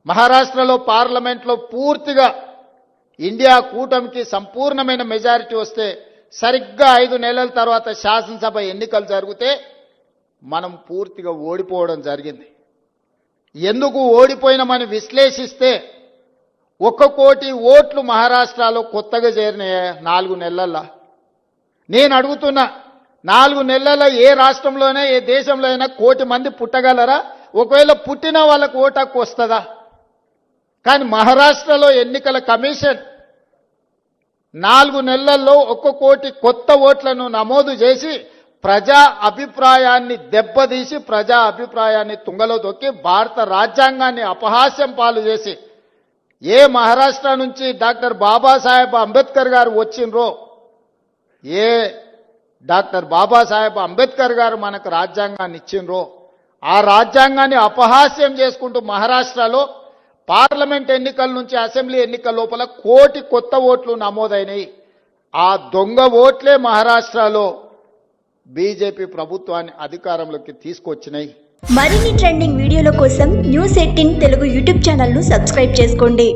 మహారాష్ట్రలో పార్లమెంట్లో పూర్తిగా ఇండియా కూటమికి సంపూర్ణమైన మెజారిటీ వస్తే సరిగ్గా 5 నెలల తర్వాత శాసనసభ ఎన్నికలు జరిగితే మనం పూర్తిగా ఓడిపోవడం జరిగింది. ఎందుకు ఓడిపోయినామని విశ్లేషిస్తే 1 కోటి ఓట్లు మహారాష్ట్రలో కొత్తగా చేరినాయి 4 నెలల్లో. నేను అడుగుతున్నా, 4 నెలల్లో ఏ రాష్ట్రంలోనే ఏ దేశంలో అయినా 1 కోటి మంది పుట్టగలరా? ఒకవేళ పుట్టిన వాళ్ళకు ఓటు హక్కు వస్తుందా? కానీ మహారాష్ట్రలో ఎన్నికల కమిషన్ 4 నెలల్లో 1 కోటి కొత్త ఓట్లను నమోదు చేసి ప్రజా అభిప్రాయాన్ని దెబ్బతీసి ప్రజా అభిప్రాయాన్ని తుంగలో తొక్కి భారత రాజ్యాంగాన్ని అపహాస్యం పాలు చేసి ఏ మహారాష్ట్ర నుంచి డాక్టర్ బాబాసాహెబ్ అంబేద్కర్ గారు వచ్చిండ్రో, ఏ డాక్టర్ బాబాసాహెబ్ అంబేద్కర్ గారు మనకు రాజ్యాంగాన్ని ఇచ్చిండ్రో ఆ రాజ్యాంగాన్ని అపహాస్యం చేసుకుంటూ మహారాష్ట్రలో పార్లమెంట్ ఎన్నికల నుంచి అసెంబ్లీ ఎన్నికల లోపల 1 కోటి కొత్త ఓట్లు నమోదైనాయి. ఆ దొంగ ఓట్లే మహారాష్ట్రలో బీజేపీ ప్రభుత్వాన్ని అధికారంలోకి తీసుకొచ్చినాయి. మరిన్ని ట్రెండింగ్ వీడియోల కోసం న్యూస్ 18 తెలుగు యూట్యూబ్ ఛానల్ ను సబ్స్క్రైబ్ చేసుకోండి.